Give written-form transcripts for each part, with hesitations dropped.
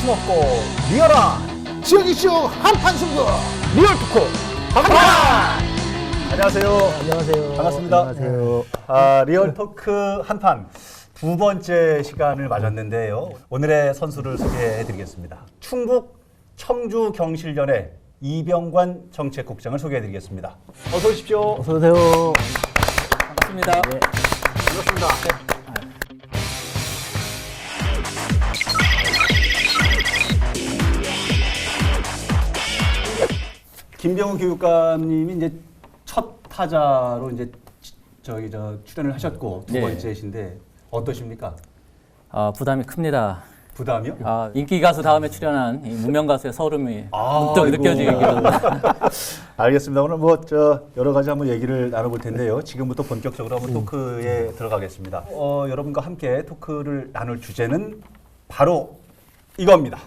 숨었고 리얼한 지역 이슈 한판 승부 리얼 토크 한판. 안녕하세요. 안녕하세요. 반갑습니다. 안녕하세요. 리얼 토크 한판 두 번째 시간을 맞았는데요. 오늘의 선수를 소개해드리겠습니다. 충북 청주경실련의 이병관 정책국장을 소개해드리겠습니다. 어서 오십시오. 어서 오세요. 반갑습니다. 네. 반갑습니다. 김병우 교육감님이 이제 첫 타자로 이제 출연을 하셨고 두 네. 번째신데 어떠십니까? 부담이 큽니다. 부담이요? 인기 가수 다음에 출연한 이 무명 가수의 서름이 문득 아이고. 느껴지기도. 알겠습니다. 오늘 여러 가지 한번 얘기를 나눠볼 텐데요. 지금부터 본격적으로 한번 토크에 들어가겠습니다. 여러분과 함께 토크를 나눌 주제는 바로 이겁니다.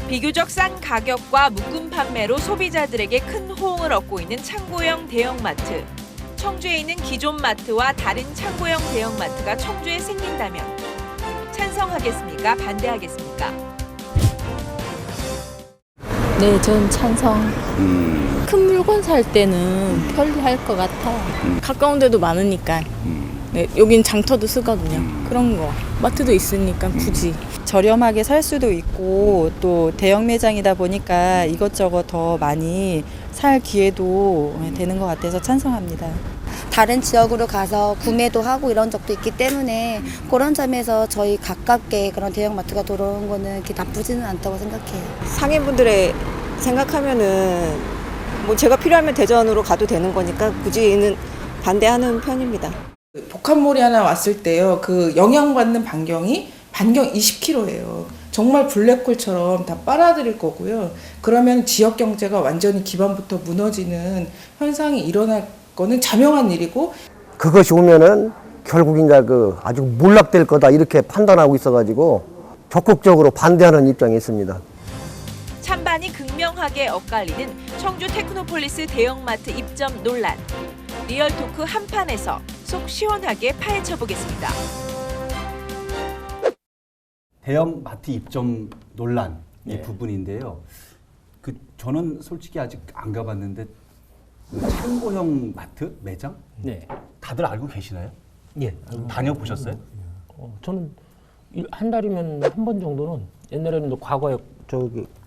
비교적 싼 가격과 묶음 판매로 소비자들에게 큰 호응을 얻고 있는 창고형 대형마트. 청주에 있는 기존 마트와 다른 창고형 대형마트가 청주에 생긴다면 찬성하겠습니까? 반대하겠습니까? 네, 전 찬성. 큰 물건 살 때는 편리할 것 같아. 가까운 데도 많으니까. 네, 여긴 장터도 쓰거든요. 그런 거. 마트도 있으니까 굳이. 저렴하게 살 수도 있고 또 대형 매장이다 보니까 이것저것 더 많이 살 기회도 되는 것 같아서 찬성합니다. 다른 지역으로 가서 구매도 하고 이런 적도 있기 때문에 그런 점에서 저희 가깝게 그런 대형마트가 들어오는 거는 그렇게 나쁘지는 않다고 생각해요. 상인분들의 생각하면은 뭐 제가 필요하면 대전으로 가도 되는 거니까 굳이는 반대하는 편입니다. 복합몰이 하나 왔을 때요, 그 영향받는 반경 20km예요. 정말 블랙홀처럼 다 빨아들일 거고요. 그러면 지역 경제가 완전히 기반부터 무너지는 현상이 일어날 거는 자명한 일이고, 그것이 오면은 결국 이제 아주 몰락될 거다 이렇게 판단하고 있어가지고 적극적으로 반대하는 입장이 있습니다. 찬반이 극명하게 엇갈리는 청주 테크노폴리스 대형마트 입점 논란. 리얼토크 한판에서 속 시원하게 파헤쳐 보겠습니다. 대형 마트 입점 논란 이 네. 부분인데요. 저는 솔직히 아직 안 가봤는데 창고형 마트 매장 네. 다들 알고 계시나요? 예. 다녀보셨어요? 저는 한 달이면 한 번 정도는 옛날에는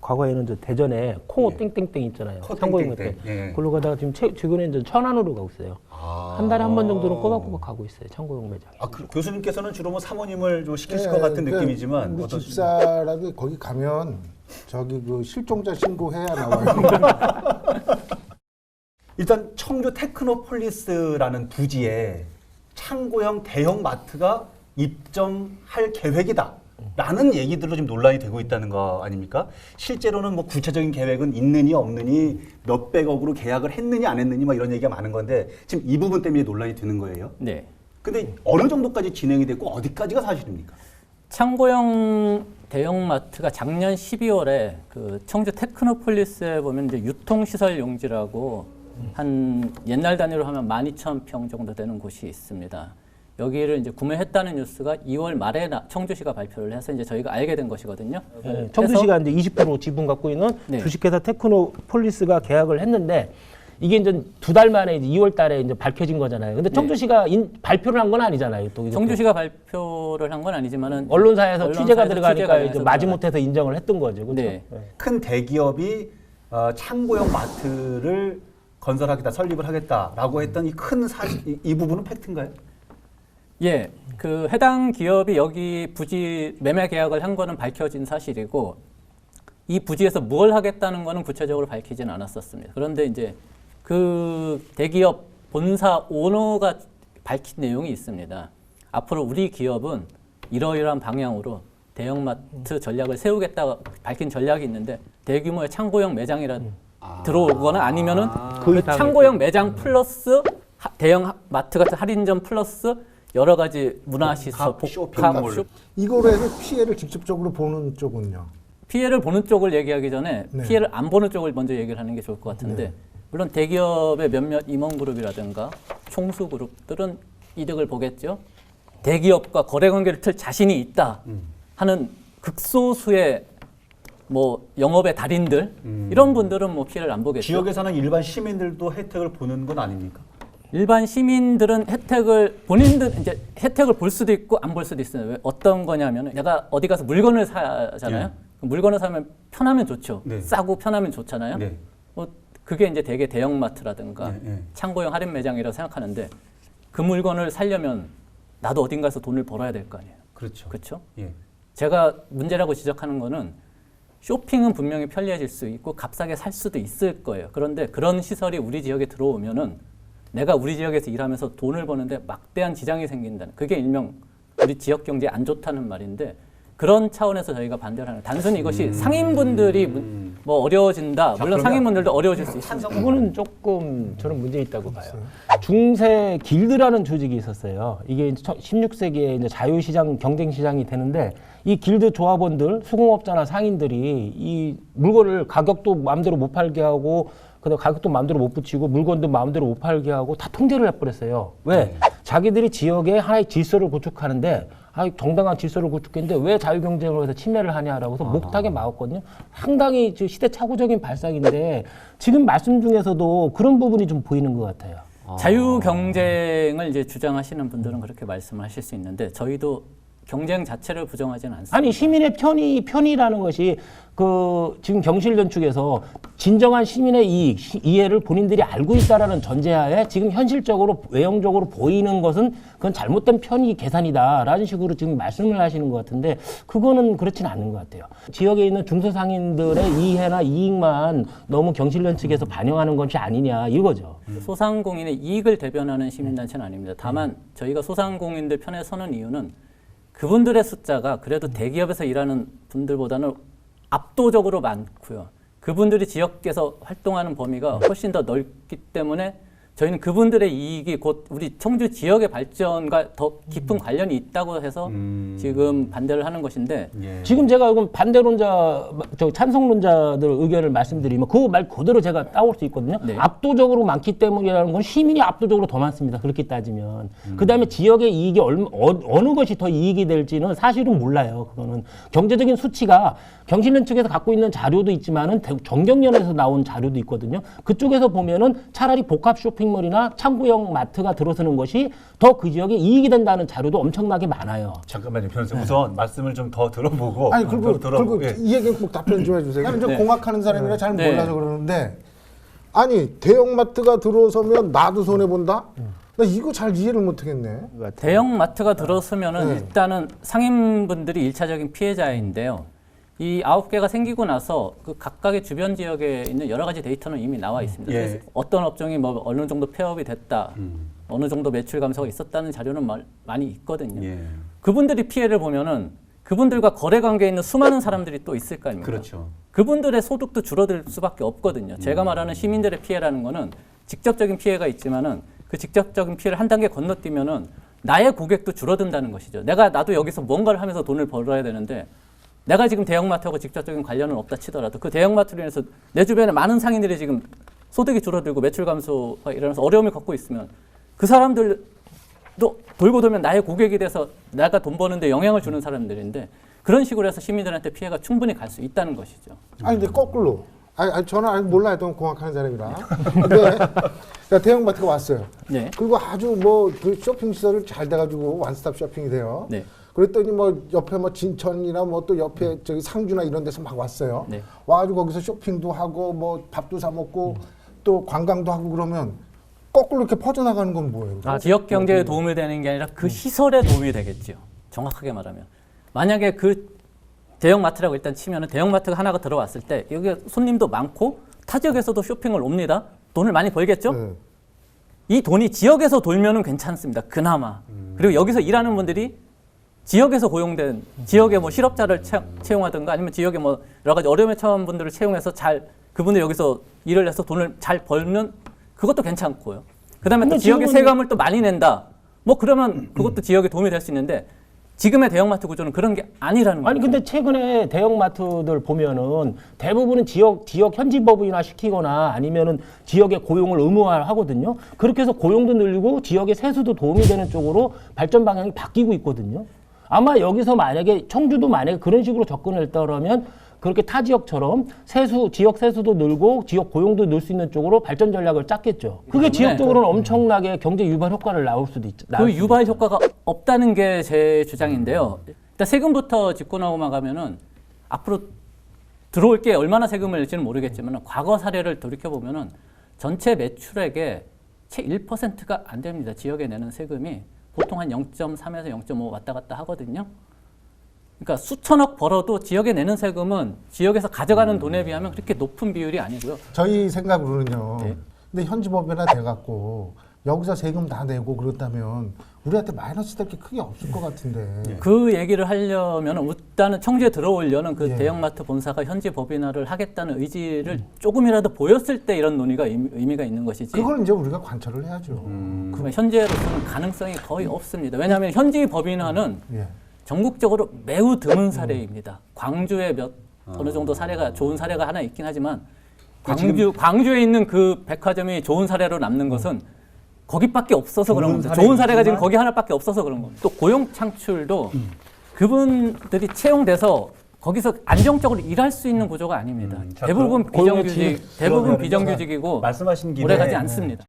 과거에는 대전에 코 예. 땡땡땡 있잖아요. 코 창고형 마트. 땡땡땡. 예. 그걸로 가다가 지금 최근에 이제 천안으로 가고 있어요. 한 달에 한 번 정도는 꼬박꼬박 가고 있어요. 창고형 매장. 교수님께서는 주로 사모님을 좀 시키실 것 같은 느낌이지만 우리 어떠십니까? 집사람이 거기 가면 실종자 신고해야 나와요. 일단 청주 테크노폴리스라는 부지에 창고형 대형 마트가 입점할 계획이다. 라는 얘기들로 지금 논란이 되고 있다는 거 아닙니까? 실제로는 구체적인 계획은 있느니 없느니 몇백억으로 계약을 했느니 안 했느니 이런 얘기가 많은 건데 지금 이 부분 때문에 논란이 되는 거예요. 네. 근데 어느 정도까지 진행이 됐고 어디까지가 사실입니까? 창고형 대형마트가 작년 12월에 그 청주 테크노폴리스에 보면 이제 유통시설 용지라고 한 옛날 단위로 하면 12,000평 정도 되는 곳이 있습니다. 여기를 이제 구매했다는 뉴스가 2월 말에 청주시가 발표를 해서 이제 저희가 알게 된 것이거든요. 네, 청주시가 이제 20% 지분 갖고 있는 네. 주식회사 테크노폴리스가 계약을 했는데 이게 이제 2달 만에 이제 2월 달에 이제 밝혀진 거잖아요. 근데 청주시가 발표를 한 건 아니잖아요. 또 청주시가 발표를 한 건 아니지만은 언론사에서 취재가 들어가니까 이제 돼서 마지못해서 인정을 했던 거죠. 그렇죠? 네. 큰 대기업이 창고형 마트를 건설하겠다, 설립을 하겠다라고 했던 이 큰 사실, 이 부분은 팩트인가요? 예, 그 해당 기업이 여기 부지 매매 계약을 한 거는 밝혀진 사실이고 이 부지에서 뭘 하겠다는 거는 구체적으로 밝히진 않았었습니다. 그런데 이제 그 대기업 본사 오너가 밝힌 내용이 있습니다. 앞으로 우리 기업은 이러이러한 방향으로 대형마트 전략을 세우겠다고 밝힌 전략이 있는데 대규모의 창고형 매장이라 들어오거나 아니면은 그 창고형 매장 플러스 대형 마트 같은 할인점 플러스 여러 가지 문화시설, 복합 쇼. 이거로 해서 피해를 직접적으로 보는 쪽은요? 피해를 보는 쪽을 얘기하기 전에 네. 피해를 안 보는 쪽을 먼저 얘기를 하는 게 좋을 것 같은데 네. 물론 대기업의 몇몇 임원그룹이라든가 총수그룹들은 이득을 보겠죠. 대기업과 거래관계를 틀 자신이 있다 하는 극소수의 뭐 영업의 달인들 이런 분들은 뭐 피해를 안 보겠죠. 지역에 사는 일반 시민들도 혜택을 보는 건 아닙니까? 일반 시민들은 혜택을 본인들 이제 혜택을 볼 수도 있고 안 볼 수도 있어요. 왜 어떤 거냐면 내가 어디 가서 물건을 사잖아요. 물건을 사면 편하면 좋죠. 네. 싸고 편하면 좋잖아요. 네. 뭐 그게 이제 대개 대형마트라든가 네. 창고형 할인 매장이라고 생각하는데 그 물건을 사려면 나도 어딘가에서 돈을 벌어야 될 거 아니에요. 그렇죠. 그렇죠? 예. 제가 문제라고 지적하는 거는 쇼핑은 분명히 편리해질 수 있고 값싸게 살 수도 있을 거예요. 그런데 그런 시설이 우리 지역에 들어오면은 내가 우리 지역에서 일하면서 돈을 버는데 막대한 지장이 생긴다는 그게 일명 우리 지역 경제에 안 좋다는 말인데 그런 차원에서 저희가 반대를 하는 단순히 이것이 상인분들이 뭐 어려워진다. 물론 상인분들도 어려워질 수 있습니다. 그거는 조금 저는 문제 있다고 봐요. 중세 길드라는 조직이 있었어요. 이게 16세기에 이제 자유시장 경쟁시장이 되는데 이 길드 조합원들, 수공업자나 상인들이 이 물건을 가격도 마음대로 못 팔게 하고 그다음 가격도 마음대로 못 붙이고 물건도 마음대로 못 팔게 하고 다 통제를 해버렸어요. 왜? 자기들이 지역에 하나의 질서를 구축하는데 정당한 질서를 구축했는데 왜 자유경쟁을 해서 침해를 하냐라고 해서 못하게 막았거든요. 상당히 시대착오적인 발상인데 지금 말씀 중에서도 그런 부분이 좀 보이는 것 같아요. 자유 경쟁을 이제 주장하시는 분들은 그렇게 말씀하실 수 있는데 저희도 경쟁 자체를 부정하지는 않습니다. 아니 시민의 편의라는 것이 지금 경실련 측에서 진정한 시민의 이해를 본인들이 알고 있다라는 전제하에 지금 현실적으로 외형적으로 보이는 것은 그건 잘못된 편의 계산이다라는 식으로 지금 말씀을 하시는 것 같은데 그거는 그렇지는 않은 것 같아요. 지역에 있는 중소상인들의 이해나 이익만 너무 경실련 측에서 반영하는 것이 아니냐 이거죠. 소상공인의 이익을 대변하는 시민단체는 아닙니다. 다만 저희가 소상공인들 편에 서는 이유는 그분들의 숫자가 그래도 대기업에서 일하는 분들보다는 압도적으로 많고요. 그분들이 지역에서 활동하는 범위가 훨씬 더 넓기 때문에 저희는 그분들의 이익이 곧 우리 청주 지역의 발전과 더 깊은 관련이 있다고 해서 지금 반대를 하는 것인데 지금 제가 그럼 반대론자, 찬성론자들 의견을 말씀드리면 그 말 그대로 제가 따올 수 있거든요. 네. 압도적으로 많기 때문이라는 건 시민이 압도적으로 더 많습니다. 그렇게 따지면. 그다음에 지역의 이익이 어느 것이 더 이익이 될지는 사실은 몰라요. 그거는 경제적인 수치가 경실련 측에서 갖고 있는 자료도 있지만은 정경련에서 나온 자료도 있거든요. 그쪽에서 보면은 차라리 복합 쇼핑몰이나 창구형 마트가 들어서는 것이 더 그 지역에 이익이 된다는 자료도 엄청나게 많아요. 잠깐만요, 변호사. 우선 말씀을 좀 더 들어보고. 아니 그리고 예. 이 얘기 꼭 답변 좀 해주세요. 나는 좀 네. 공학하는 사람이라 잘 네. 몰라서 그러는데 아니 대형마트가 들어서면 나도 손해 본다? 나 이거 잘 이해를 못하겠네. 대형 마트가 들어서면은 네. 일단은 상인분들이 1차적인 피해자인데요. 이 9개가 생기고 나서 그 각각의 주변 지역에 있는 여러 가지 데이터는 이미 나와 있습니다. 예. 그래서 어떤 업종이 뭐 어느 정도 폐업이 됐다, 어느 정도 매출 감소가 있었다는 자료는 많이 있거든요. 예. 그분들이 피해를 보면은 그분들과 거래 관계에 있는 수많은 사람들이 또 있을 거 아닙니까? 그렇죠. 그분들의 소득도 줄어들 수밖에 없거든요. 제가 말하는 시민들의 피해라는 거는 직접적인 피해가 있지만은 그 직접적인 피해를 한 단계 건너뛰면은 나의 고객도 줄어든다는 것이죠. 나도 여기서 뭔가를 하면서 돈을 벌어야 되는데 내가 지금 대형마트하고 직접적인 관련은 없다 치더라도 그 대형마트로 인해서 내 주변에 많은 상인들이 지금 소득이 줄어들고 매출 감소가 일어나서 어려움을 겪고 있으면 그 사람들도 돌고 돌면 나의 고객이 돼서 내가 돈 버는데 영향을 주는 사람들인데 그런 식으로 해서 시민들한테 피해가 충분히 갈 수 있다는 것이죠. 아니 근데 거꾸로. 아니 저는 아직 몰라요. 또 공학하는 사람이라. 근데 대형마트가 왔어요. 네. 그리고 아주 그 쇼핑 시설을 잘 돼가지고 원스톱 쇼핑이 돼요. 네. 그랬더니 뭐 옆에 뭐 진천이나 뭐 또 옆에 저기 상주나 이런 데서 막 왔어요. 네. 와가지고 거기서 쇼핑도 하고 뭐 밥도 사 먹고 또 관광도 하고 그러면 거꾸로 이렇게 퍼져나가는 건 뭐예요? 지역 경제에 도움이 되는 게 아니라 그 시설에 도움이 되겠죠. 정확하게 말하면. 만약에 그 대형마트라고 일단 치면은 대형마트가 하나가 들어왔을 때 여기 손님도 많고 타 지역에서도 쇼핑을 옵니다. 돈을 많이 벌겠죠? 네. 이 돈이 지역에서 돌면은 괜찮습니다. 그나마. 그리고 여기서 일하는 분들이 지역에서 고용된 지역의 뭐 실업자를 채용하든가 아니면 지역의 뭐 여러 가지 어려움에 처한 분들을 채용해서 그분들 여기서 일을 해서 돈을 잘 벌면 그것도 괜찮고요. 그다음에 또 지역의 세금을 또 많이 낸다. 뭐 그러면 그것도 지역에 도움이 될 수 있는데 지금의 대형마트 구조는 그런 게 아니라는 거예요. 아니 근데 최근에 대형마트들 보면은 대부분은 지역 현지법인화 시키거나 아니면은 지역의 고용을 의무화하거든요. 그렇게 해서 고용도 늘리고 지역의 세수도 도움이 되는 쪽으로 발전 방향이 바뀌고 있거든요. 아마 여기서 만약에 청주도 만약에 그런 식으로 접근을 했다면 그렇게 타 지역처럼 지역 세수도 늘고 지역 고용도 늘 수 있는 쪽으로 발전 전략을 짰겠죠. 그게 지역적으로는 엄청나게 경제 유발 효과를 나올 수도 있죠. 그 유발 효과가 없다는 게 제 주장인데요. 일단 세금부터 짚고 넘어가면은 앞으로 들어올 게 얼마나 세금을 낼지는 모르겠지만 과거 사례를 돌이켜 보면은 전체 매출액의 채 1%가 안 됩니다. 지역에 내는 세금이 보통 한 0.3에서 0.5 왔다 갔다 하거든요. 그러니까 수천억 벌어도 지역에 내는 세금은 지역에서 가져가는 돈에 비하면 그렇게 높은 비율이 아니고요. 저희 생각으로는요. 네. 근데 현지법인화 돼갖고 여기서 세금 다 내고 그렇다면 우리한테 마이너스 될 게 크게 없을 것 같은데. 그 얘기를 하려면 일단은 청주에 들어오려는 그 예. 대형마트 본사가 현지 법인화를 하겠다는 의지를 조금이라도 보였을 때 이런 논의가 의미가 있는 것이지. 그걸 이제 우리가 관철을 해야죠. 그러면 현재로서는 가능성이 거의 없습니다. 왜냐하면 현지 법인화는 예. 전국적으로 매우 드문 사례입니다. 광주에 어느 정도 사례가 좋은 사례가 하나 있긴 하지만 광주에 있는 그 백화점이 좋은 사례로 남는 것은 거기밖에 없어서 그런 겁니다. 좋은 사례가 지금 거기 하나밖에 없어서 그런 겁니다. 또 고용 창출도 그분들이 채용돼서 거기서 안정적으로 일할 수 있는 구조가 아닙니다. 자, 대부분 그럼 비정규직, 비정규직이고 말씀하신 김에 오래가지 않습니다.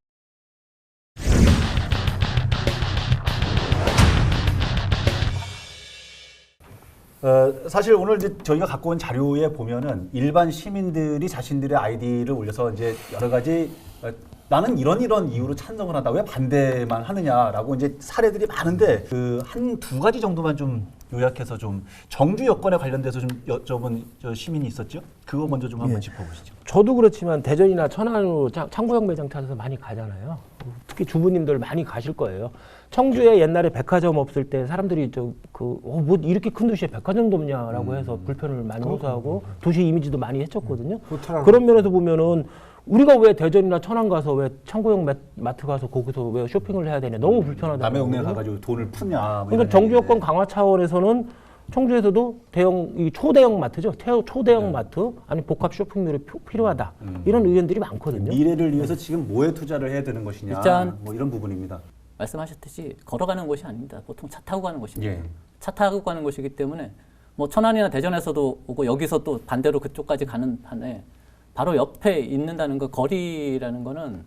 사실 오늘 이제 저희가 갖고 온 자료에 보면은 일반 시민들이 자신들의 아이디를 올려서 이제 여러 가지 나는 이런 이유로 찬성을 한다. 왜 반대만 하느냐라고 이제 사례들이 많은데 그 한 두 가지 정도만 좀 요약해서 좀 정주 여건에 관련돼서 좀 여쭤본 저 시민이 있었죠. 그거 먼저 좀 한번 짚어보시죠. 저도 그렇지만 대전이나 천안으로 창고형 매장 찾아서 많이 가잖아요. 특히 주부님들 많이 가실 거예요. 청주에 옛날에 백화점 없을 때 사람들이 뭐 이렇게 큰 도시에 백화점도 없냐라고 해서 불편을 많이 호소하고 도시 이미지도 많이 해쳤거든요. 그런 면에서 보면은 우리가 왜 대전이나 천안 가서 왜 창고형 마트 가서 거기서 왜 쇼핑을 해야 되냐, 너무 불편하다. 남의 동네 가가지고 돈을 푸냐. 뭐 그러니까 정주 여건 강화 차원에서는 청주에서도 초대형 마트죠. 초대형 마트 아니 복합 쇼핑몰이 필요하다. 이런 의견들이 많거든요. 미래를 위해서 지금 뭐에 투자를 해야 되는 것이냐. 일단 뭐 이런 부분입니다. 말씀하셨듯이 걸어가는 곳이 아닙니다. 보통 차 타고 가는 곳입니다. 예. 차 타고 가는 곳이기 때문에 뭐 천안이나 대전에서도 오고 여기서 또 반대로 그쪽까지 가는 판에 바로 옆에 있는다는 거, 거리라는 거는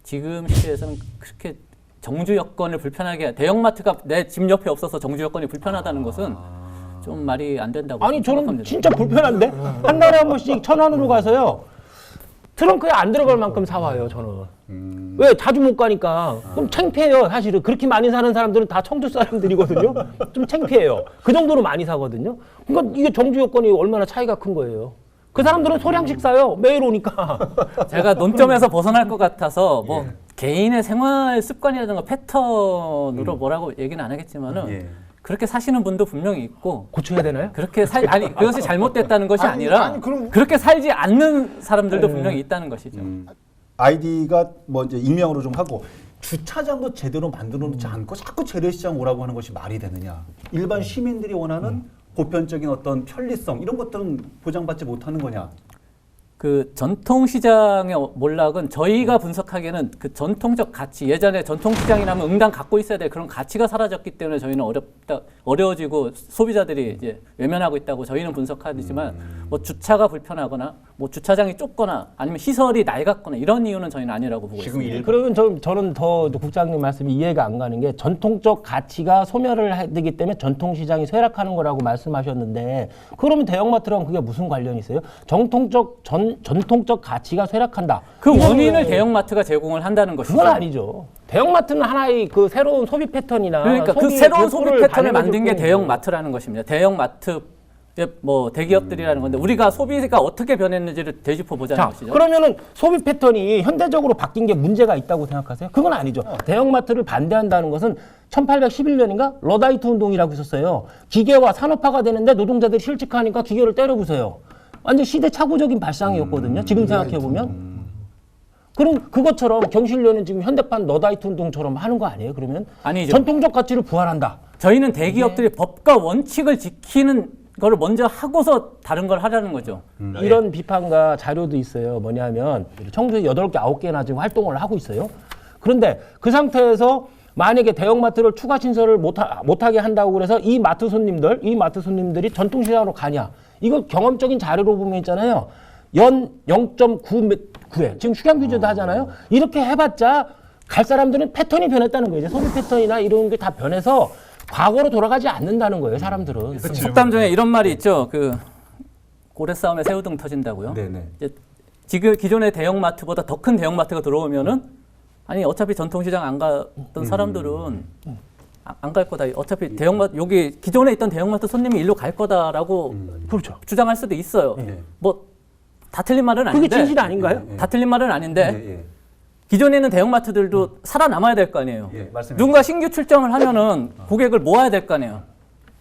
지금 시대에서는 그렇게 정주 여건을 불편하게 대형마트가 내 집 옆에 없어서 정주 여건이 불편하다는 것은 좀 말이 안 된다고 아니 저는 생각합니다. 진짜 불편한데 한 달에 한 번씩 천안으로 가서요 트렁크에 안 들어갈 만큼 사와요. 저는 왜 자주 못 가니까 그럼 창피해요. 사실은 그렇게 많이 사는 사람들은 다 청주 사람들이거든요. 좀 창피해요. 그 정도로 많이 사거든요. 그러니까 이게 정주 여건이 얼마나 차이가 큰 거예요. 그 사람들은 소량씩 사요. 매일 오니까. 제가 논점에서 벗어날 것 같아서 뭐 개인의 생활 습관이라든가 패턴으로 뭐라고 얘기는 안 하겠지만은 그렇게 사시는 분도 분명히 있고 고쳐야 되나요? 그렇게 아니 그것이 잘못됐다는 것이 아니라 그럼 그렇게 살지 않는 사람들도 분명히 있다는 것이죠. 아이디가 뭐 이제 익명으로 좀 하고 주차장도 제대로 만들어 놓지 않고 자꾸 재래시장 오라고 하는 것이 말이 되느냐. 일반 시민들이 원하는 보편적인 어떤 편리성 이런 것들은 보장받지 못하는 거냐. 그 전통시장의 몰락은 저희가 분석하기에는 그 전통적 가치, 예전에 전통시장이라면 응당 갖고 있어야 될 그런 가치가 사라졌기 때문에 저희는 어려워지고 소비자들이 이제 외면하고 있다고 저희는 분석하지만 뭐 주차가 불편하거나 뭐 주차장이 좁거나 아니면 시설이 낡았거나 이런 이유는 저희는 아니라고 보고 있습니다. 그러면 저는 더 국장님 말씀이 이해가 안 가는 게 전통적 가치가 소멸을 되기 때문에 전통시장이 쇠락하는 거라고 말씀하셨는데 그러면 대형마트랑 그게 무슨 관련이 있어요? 전통적 가치가 쇠락한다. 그 원인을 대형마트가 제공을 한다는 것이죠. 그건 아니죠. 대형마트는 하나의 그 새로운 소비 패턴이나 그러니까 그 새로운 소비 패턴을 반영해줄 만든 게 뿐이죠. 대형마트라는 것입니다. 대형마트 뭐 대기업들이라는 건데 우리가 소비가 어떻게 변했는지를 되짚어 보자는 자, 것이죠. 그러면은 소비 패턴이 현대적으로 바뀐 게 문제가 있다고 생각하세요? 그건 아니죠. 대형마트를 반대한다는 것은 1811년인가 러다이트 운동이라고 있었어요. 기계화 산업화가 되는데 노동자들이 실직하니까 기계를 때려부숴요. 완전 시대착오적인 발상이었거든요. 지금 생각해 보면. 그럼 그것처럼 경실련은 지금 현대판 러다이트 운동처럼 하는 거 아니에요? 그러면 아니죠. 전통적 가치를 부활한다. 저희는 대기업들이 법과 원칙을 지키는 거를 먼저 하고서 다른 걸 하라는 거죠. 이런 비판과 자료도 있어요. 뭐냐면 청주에 8개, 9개나 지금 활동을 하고 있어요. 그런데 그 상태에서 만약에 대형마트를 추가 신설을 못하게 한다고 그래서 이 마트 손님들이 전통시장으로 가냐? 이거 경험적인 자료로 보면 있잖아요. 연 0.9회 지금 휴양 규제도 하잖아요. 이렇게 해봤자 갈 사람들은 패턴이 변했다는 거예요. 이제 소비 패턴이나 이런 게 다 변해서 과거로 돌아가지 않는다는 거예요. 사람들은. 속담 중에 이런 말이 있죠. 그 고래 싸움에 새우등 터진다고요. 네네. 이제 지금 기존의 대형마트보다 더 큰 대형마트가 들어오면은 아니 어차피 전통시장 안 갔던 사람들은 안 갈 거다. 어차피 대형마트 여기 기존에 있던 대형마트 손님이 일로 갈 거다라고 그렇죠. 주장할 수도 있어요. 네. 뭐 다 틀린 말은 그게 아닌데. 진실 아닌가요? 다 틀린 말은 아닌데 예, 예. 기존에 있는 대형마트들도 살아남아야 될 거 아니에요. 예, 말씀해 누군가 신규 출점을 하면은 고객을 모아야 될 거 아니에요.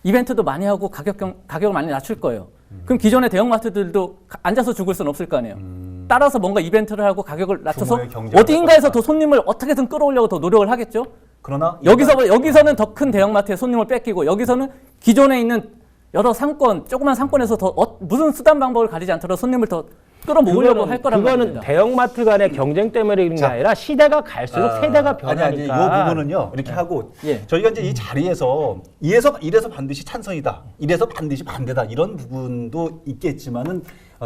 이벤트도 많이 하고 가격을 많이 낮출 거예요. 그럼 기존의 대형마트들도 앉아서 죽을 수는 없을 거 아니에요. 따라서 뭔가 이벤트를 하고 가격을 낮춰서 규모의 경쟁을 어딘가에서 더 손님을 어떻게든 끌어오려고 더 노력을 하겠죠. 그러나 여기서는 더 큰 대형마트의 손님을 뺏기고 여기서는 기존에 있는 여러 상권, 조그만 상권에서 더 무슨 수단 방법을 가리지 않더라도 손님을 더 끌어모으려고 할 거란 그거는 말입니다. 대형마트 간의 경쟁 때문에 그런 게 아니라 시대가 갈수록 세대가 변하니까. 아니, 이 부분은요. 이렇게 하고 예. 저희가 이제 이 자리에서 이래서 반드시 찬성이다. 이래서 반드시 반대다. 이런 부분도 있겠지만은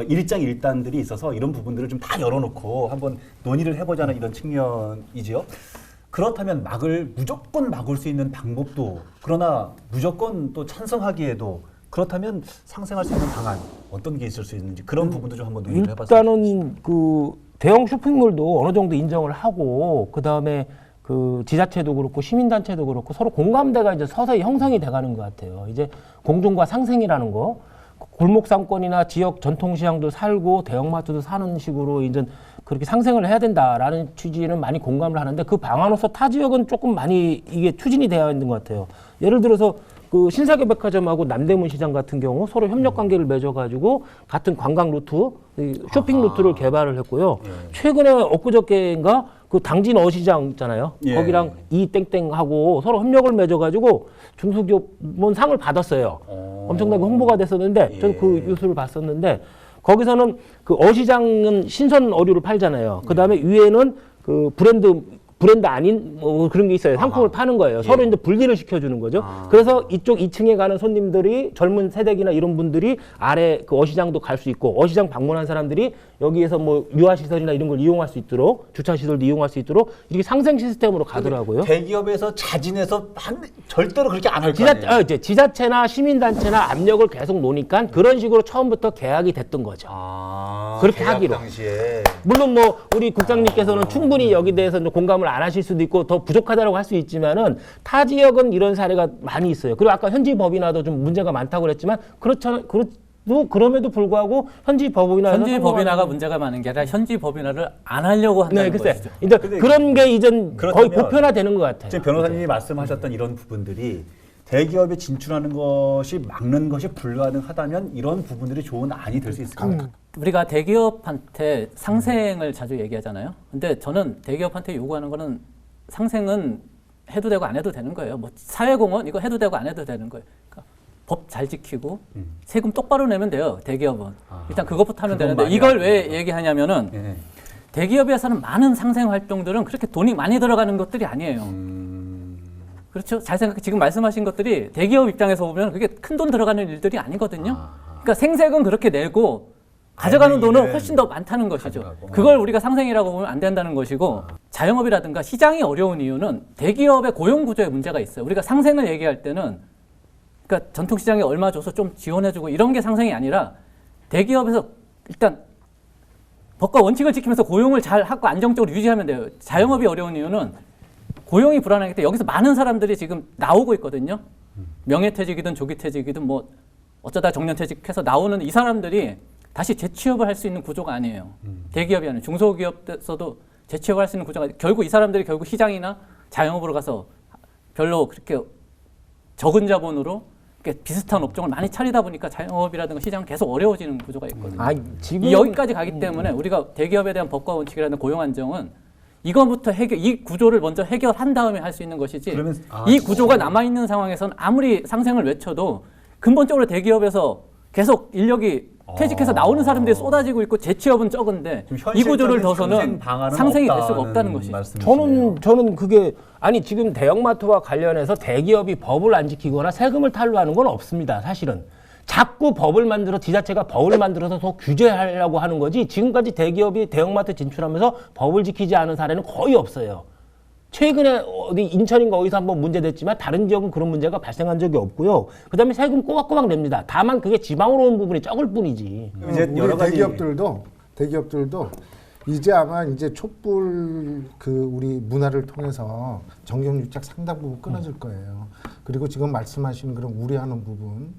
일장일단들이 있어서 이런 부분들을 좀 다 열어놓고 한번 논의를 해보자는 이런 측면이지요. 그렇다면 무조건 막을 수 있는 방법도 그러나 무조건 또 찬성하기에도 그렇다면 상생할 수 있는 방안 어떤 게 있을 수 있는지 그런 부분도 좀 한번 논의를 해봤습니다. 일단은 그 대형 쇼핑몰도 어느 정도 인정을 하고 그 다음에 그 지자체도 그렇고 시민단체도 그렇고 서로 공감대가 이제 서서히 형성이 돼가는 것 같아요. 이제 공존과 상생이라는 거, 골목 상권이나 지역 전통시장도 살고 대형마트도 사는 식으로 이제 그렇게 상생을 해야 된다라는 취지는 많이 공감을 하는데 그 방안으로서 타 지역은 조금 많이 이게 추진이 되어 있는 것 같아요. 예를 들어서 그 신사계 백화점하고 남대문 시장 같은 경우 서로 협력 관계를 맺어가지고 같은 관광 루트, 쇼핑 루트를 개발을 했고요. 최근에 엊그저께인가 그 당진 어시장 있잖아요. 예. 거기랑 이땡땡하고 서로 협력을 맺어가지고 중소기업은 상을 받았어요. 엄청나게 홍보가 됐었는데 저는 그 뉴스를 봤었는데 거기서는 그 어시장은 신선 어류를 팔잖아요. 그 다음에 위에는 그 브랜드 아닌 뭐 그런 게 있어요. 상품을 파는 거예요. 서로 이제 분리를 시켜주는 거죠. 그래서 이쪽 2층에 가는 손님들이 젊은 세대기나 이런 분들이 아래 그 어시장도 갈 수 있고 어시장 방문한 사람들이 여기에서 뭐 유아시설이나 이런 걸 이용할 수 있도록 주차시설도 이용할 수 있도록 이렇게 상생 시스템으로 가더라고요. 대기업에서 자진해서 절대로 그렇게 안 할 거 아니에요. 이제 지자체나 시민단체나 압력을 계속 놓으니까 그런 식으로 처음부터 계약이 됐던 거죠. 그렇게 계약 하기로. 당시에 물론 뭐 우리 국장님께서는 충분히 여기 대해서 공감을 안 하실 수도 있고 더 부족하다고 할 수 있지만은 타 지역은 이런 사례가 많이 있어요. 그리고 아까 현지 법인화도 좀 문제가 많다고 그랬지만 그럼에도 불구하고 현지 법인화가 문제가 많은 게 아니라 현지 법인화를 안 하려고 한다는 것이죠. 근데 그런 게 이제 거의 보편화되는 것 같아요. 지금 변호사님이 말씀하셨던 이런 부분들이 대기업에 진출하는 것이 막는 것이 불가능하다면 이런 부분들이 좋은 안이 될 수 있습니다. 우리가 대기업한테 상생을 자주 얘기하잖아요. 근데 저는 대기업한테 요구하는 거는 상생은 해도 되고 안 해도 되는 거예요. 뭐 사회공헌 이거 해도 되고 안 해도 되는 거예요. 그러니까 법 잘 지키고 세금 똑바로 내면 돼요. 대기업은 일단 그것부터 하면 되는데 이걸 왜 얘기하냐면은 대기업에서는 많은 상생 활동들은 그렇게 돈이 많이 들어가는 것들이 아니에요. 그렇죠. 잘 생각해. 지금 말씀하신 것들이 대기업 입장에서 보면 그게 큰 돈 들어가는 일들이 아니거든요. 그러니까 생색은 그렇게 내고 가져가는 돈은 훨씬 더 많다는 것이죠. 그걸 우리가 상생이라고 보면 안 된다는 것이고 자영업이라든가 시장이 어려운 이유는 대기업의 고용 구조에 문제가 있어요. 우리가 상생을 얘기할 때는 그러니까 전통시장에 얼마 줘서 좀 지원해주고 이런 게 상생이 아니라 대기업에서 일단 법과 원칙을 지키면서 고용을 잘 하고 안정적으로 유지하면 돼요. 자영업이 어려운 이유는 고용이 불안하기 때문에 여기서 많은 사람들이 지금 나오고 있거든요. 명예퇴직이든 조기퇴직이든 뭐 어쩌다 정년퇴직해서 나오는 이 사람들이 다시 재취업을 할 수 있는 구조가 아니에요. 대기업이 아니에요. 중소기업에서도 재취업을 할 수 있는 구조가 아니에요. 결국 이 사람들이 결국 시장이나 자영업으로 가서 별로 그렇게 적은 자본으로 이렇게 비슷한 업종을 많이 차리다 보니까 자영업이라든가 시장은 계속 어려워지는 구조가 있거든요. 지금 여기까지 가기 때문에 우리가 대기업에 대한 법과 원칙이라는 고용 안정은 이거부터 이 구조를 먼저 해결한 다음에 할 수 있는 것이지 이 구조가 남아있는 상황에서는 아무리 상생을 외쳐도 근본적으로 대기업에서 계속 인력이 퇴직해서 나오는 사람들이 쏟아지고 있고 재취업은 적은데 지금 이 구조를 현실적인 둬서는 상생 방안은 상생이 될 수가 없다는 없다는 것이죠. 말씀이시네요. 저는 그게 아니 지금 대형마트와 관련해서 대기업이 법을 안 지키거나 세금을 탈루하는 건 없습니다. 사실은 자꾸 법을 만들어 지자체가 법을 만들어서 더 규제하려고 하는 거지 지금까지 대기업이 대형마트 진출하면서 법을 지키지 않은 사례는 거의 없어요. 최근에 어디 인천인가 어디서 한번 문제됐지만 다른 지역은 그런 문제가 발생한 적이 없고요. 그다음에 세금 꼬박꼬박 냅니다. 다만 그게 지방으로 온 부분이 적을 뿐이지. 이제 우리 여러 가지 대기업들도 이제 아마 이제 촛불 그 우리 문화를 통해서 정경유착 상당 부분 끊어질 거예요. 그리고 지금 말씀하시는 그런 우려하는 부분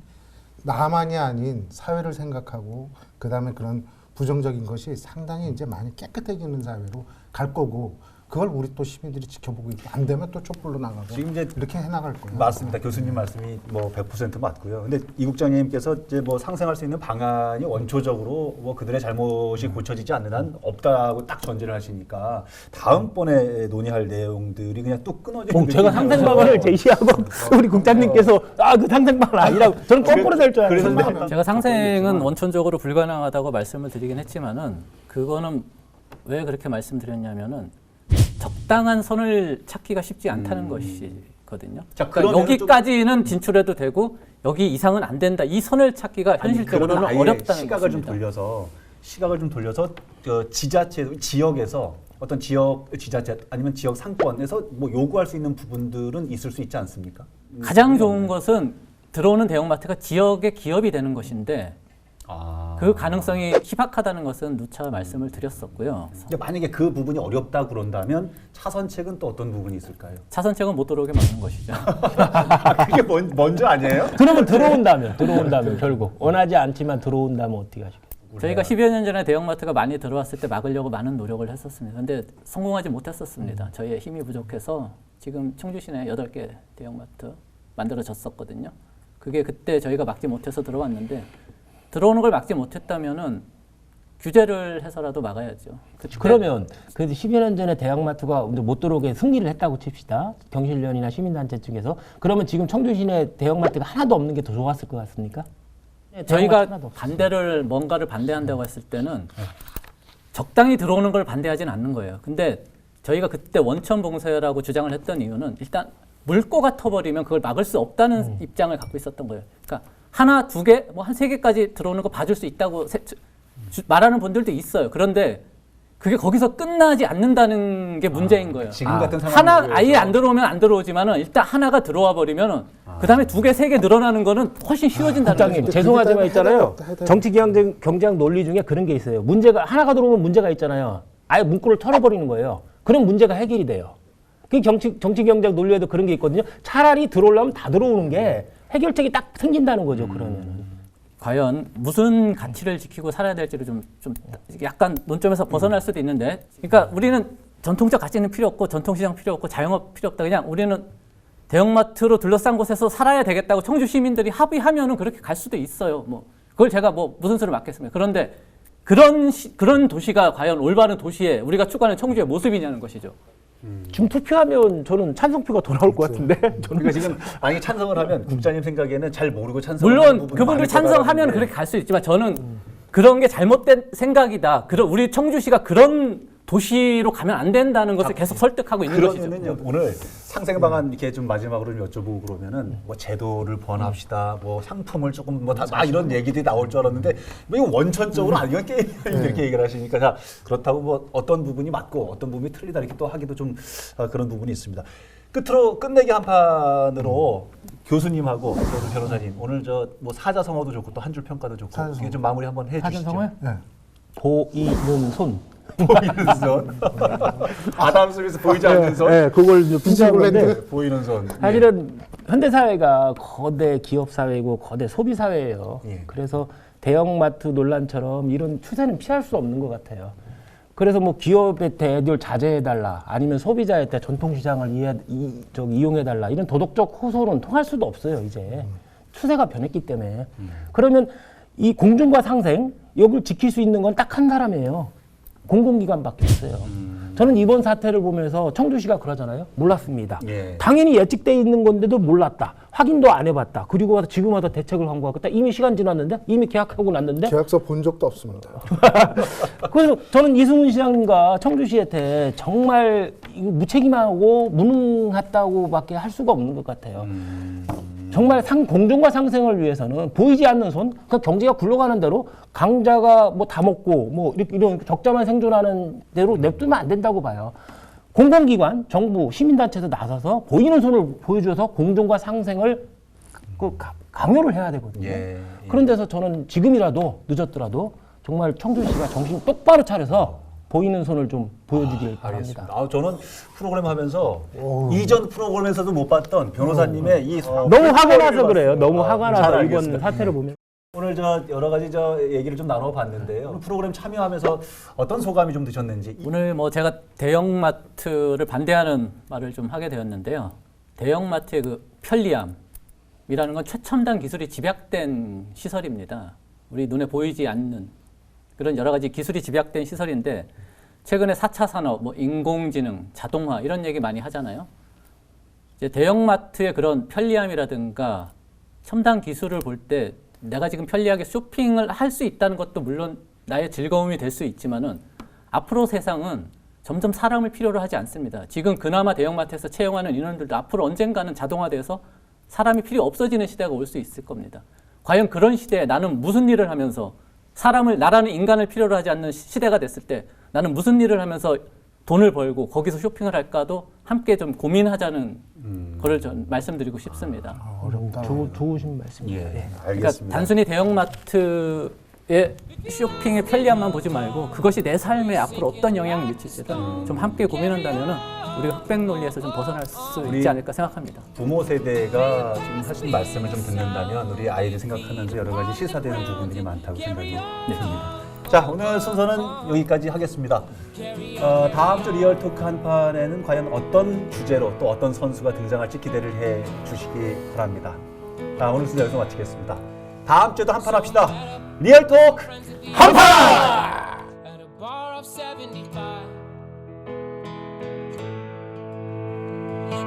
나만이 아닌 사회를 생각하고 그다음에 그런 부정적인 것이 상당히 이제 많이 깨끗해지는 사회로 갈 거고 그걸 우리 또 시민들이 지켜보고 있고 안 되면 또 촛불로 나가고 지금 이제 이렇게 해나갈 거예요. 맞습니다. 교수님 말씀이 뭐 100% 맞고요. 근데 이 국장님께서 이제 뭐 상생할 수 있는 방안이 원초적으로 뭐 그들의 잘못이 고쳐지지 않는 한 없다고 딱 전제를 하시니까 다음번에 논의할 내용들이 그냥 뚝 끊어지는 제가 상생 방안을 제시하고 우리 국장님께서 그 상생 방안 아니라고 저는 거꾸로 될 줄 알았는데 제가 상생은 원천적으로 불가능하다고 말씀을 드리긴 했지만은 그거는 왜 그렇게 말씀드렸냐면은 적당한 선을 찾기가 쉽지 않다는 것이거든요. 자, 그러니까 여기까지는 진출해도 되고 여기 이상은 안 된다. 이 선을 찾기가 현실적으로는 어렵다는 시각을 것입니다. 시각을 좀 돌려서 지자체 지역에서 어떤 지역 지자체 아니면 지역 상권에서 뭐 요구할 수 있는 부분들은 있을 수 있지 않습니까? 가장 좋은 것은 들어오는 대형마트가 지역의 기업이 되는 것인데 그 가능성이 희박하다는 것은 누차 말씀을 드렸었고요. 근데 만약에 그 부분이 어렵다 그런다면 차선책은 또 어떤 부분이 있을까요? 차선책은 못 들어오게 막는 것이죠. 그게 먼저 아니에요? 그러면 들어온다면 결국 원하지 않지만 들어온다면 어떻게 하시겠어요? 저희가 10여 년 전에 대형마트가 많이 들어왔을 때 막으려고 많은 노력을 했었습니다. 근데 성공하지 못했었습니다. 저희의 힘이 부족해서 지금 청주 시내에 8개 대형마트 만들어졌었거든요. 그게 그때 저희가 막지 못해서 들어왔는데 들어오는 걸 막지 못했다면은 규제를 해서라도 막아야죠. 그러면 그 10여 년 전에 대형마트가 못 들어오게 승리를 했다고 칩시다. 경실련이나 시민단체 측에서. 그러면 지금 청주 시내 대형마트가 하나도 없는 게 더 좋았을 것 같습니까? 저희가 뭔가를 반대한다고 했을 때는 적당히 들어오는 걸 반대하지는 않는 거예요. 근데 저희가 그때 원천 봉쇄라고 주장을 했던 이유는 일단 물꼬가 터버리면 그걸 막을 수 없다는 입장을 갖고 있었던 거예요. 그러니까 하나, 두 개, 뭐 한 3개까지 들어오는 거 봐줄 수 있다고 말하는 분들도 있어요. 그런데 그게 거기서 끝나지 않는다는 게 문제인 거예요. 지금 같은 상황 하나 아예 안 들어오면 안 들어오지만은 일단 하나가 들어와 버리면은 그다음에 2개, 3개 늘어나는 거는 훨씬 쉬워진다는 국장님 거죠. 죄송하지만 있잖아요. 정치 경쟁 논리 중에 그런 게 있어요. 문제가 하나가 들어오면 문제가 있잖아요. 아예 문구를 털어버리는 거예요. 그럼 문제가 해결이 돼요. 그 정치 경쟁 논리에도 그런 게 있거든요. 차라리 들어오려면 다 들어오는 게 해결책이 딱 생긴다는 거죠. 그러면은. 과연 무슨 가치를 지키고 살아야 될지를 좀 약간 논점에서 벗어날 수도 있는데, 그러니까 우리는 전통적 가치는 필요 없고 전통시장 필요 없고 자영업 필요 없다. 그냥 우리는 대형마트로 둘러싼 곳에서 살아야 되겠다고 청주 시민들이 합의하면은 그렇게 갈 수도 있어요. 뭐 그걸 제가 뭐 무슨 수를 맞겠습니까? 그런데 그런 도시가 과연 올바른 도시에 우리가 추구하는 청주의 모습이냐는 것이죠. 지금 투표하면 저는 찬성표가 돌아올 것 같은데. 그러니까 지금 만약에 찬성을 하면 국장님 생각에는 잘 모르고 찬성을 물론 그분들 찬성하면 그렇게 갈 수 있지만 저는 그런 게 잘못된 생각이다. 우리 청주시가 그런 도시로 가면 안 된다는 것을 계속 설득하고 있는 것이죠. 그러면은 오늘 상생 방안 이렇게 좀 마지막으로 좀 여쭤보고 그러면은 뭐 제도를 보완합시다, 뭐 상품을 조금 뭐 다 이런 얘기들이 나올 줄 알았는데 뭐 이거 원천적으로 아니면 이렇게 얘기를 하시니까 자 그렇다고 뭐 어떤 부분이 맞고 어떤 부분이 틀리다 이렇게 또 하기도 좀 그런 부분이 있습니다. 끝으로 끝내기 한 판으로 교수님하고 변호사님 오늘 저 뭐 사자성어도 좋고 또 한 줄 평가도 좋고 이게 좀 마무리 한번 해주시죠. 사자성어요? 네. 보이는 손. 보이는 손. 아담 스미스 보이지 않는 손. 네, 그걸 비슷한 건데 보이는 손. 사실은 현대 사회가 거대 기업 사회고 거대 소비 사회예요. 예. 그래서 대형마트 논란처럼 이런 추세는 피할 수 없는 것 같아요. 그래서 뭐 기업에 대해줄 자제해달라, 아니면 소비자에 대해 전통시장을 이용해달라 이런 도덕적 호소는 통할 수도 없어요. 이제 추세가 변했기 때문에. 그러면 이 공정과 상생, 이걸 지킬 수 있는 건 딱 한 사람이에요. 공공기관밖에 없어요. 저는 이번 사태를 보면서 청주시가 그러잖아요. 몰랐습니다. 예. 당연히 예측돼 있는 건데도 몰랐다. 확인도 안 해봤다. 그리고 와서 지금 와서 대책을 강구하겠다. 이미 시간 지났는데, 이미 계약하고 났는데. 계약서 본 적도 없습니다. 그래서 저는 이승훈 시장님과 청주시한테 정말 이거 무책임하고 무능했다고밖에 할 수가 없는 것 같아요. 정말 공정과 상생을 위해서는 보이지 않는 손, 그 경제가 굴러가는 대로 강자가 뭐 다 먹고 뭐 이런 적자만 생존하는 대로 냅두면 안 된다고 봐요. 공공기관, 정부, 시민단체에서 나서서 보이는 손을 보여줘서 공정과 상생을 강요를 해야 되거든요. 예. 그런 데서 저는 지금이라도 늦었더라도 정말 청주시가 정신 똑바로 차려서 보이는 손을 좀 보여주길 바랍니다. 알겠습니다. 저는 프로그램 하면서 이전 프로그램에서도 못 봤던 변호사님의 이 너무 화가 나서 그래요. 너무 화가 잘 나서 알겠습니다. 이번 사태를 보면. 오늘 여러 가지 얘기를 좀 나눠봤는데요. 프로그램 참여하면서 어떤 소감이 좀 드셨는지. 오늘 뭐 제가 대형마트를 반대하는 말을 좀 하게 되었는데요. 대형마트의 그 편리함이라는 건 최첨단 기술이 집약된 시설입니다. 우리 눈에 보이지 않는 그런 여러 가지 기술이 집약된 시설인데 최근에 4차 산업, 뭐 인공지능, 자동화 이런 얘기 많이 하잖아요. 이제 대형마트의 그런 편리함이라든가 첨단 기술을 볼 때 내가 지금 편리하게 쇼핑을 할 수 있다는 것도 물론 나의 즐거움이 될 수 있지만은 앞으로 세상은 점점 사람을 필요로 하지 않습니다. 지금 그나마 대형마트에서 채용하는 인원들도 앞으로 언젠가는 자동화돼서 사람이 필요 없어지는 시대가 올 수 있을 겁니다. 과연 그런 시대에 나는 무슨 일을 하면서 나라는 인간을 필요로 하지 않는 시대가 됐을 때 나는 무슨 일을 하면서 돈을 벌고 거기서 쇼핑을 할까도 함께 좀 고민하자는 거를 좀 말씀드리고 싶습니다. 어렵다. 좋으신 말씀입니다. 예, 네. 그러니까 알겠습니다. 단순히 대형마트의 쇼핑의 편리함만 보지 말고 그것이 내 삶에 앞으로 어떤 영향을 미칠지를 좀 함께 고민한다면은 우리가 흑백 논리에서 좀 벗어날 수 있지 않을까 생각합니다. 부모 세대가 지금 하신 말씀을 좀 듣는다면 우리 아이들 생각하면서 여러 가지 시사되는 부분들이 많다고 생각이 듭니다. 자, 오늘 순서는 여기까지 하겠습니다. 다음 주 리얼토크 한판에는 과연 어떤 주제로 또 어떤 선수가 등장할지 기대를 해 주시기 바랍니다. 자, 오늘 순서 여기서 마치겠습니다. 다음 주에도 한판 합시다. 리얼토크 한판!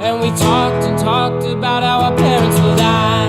And we talked and talked about how our parents will die.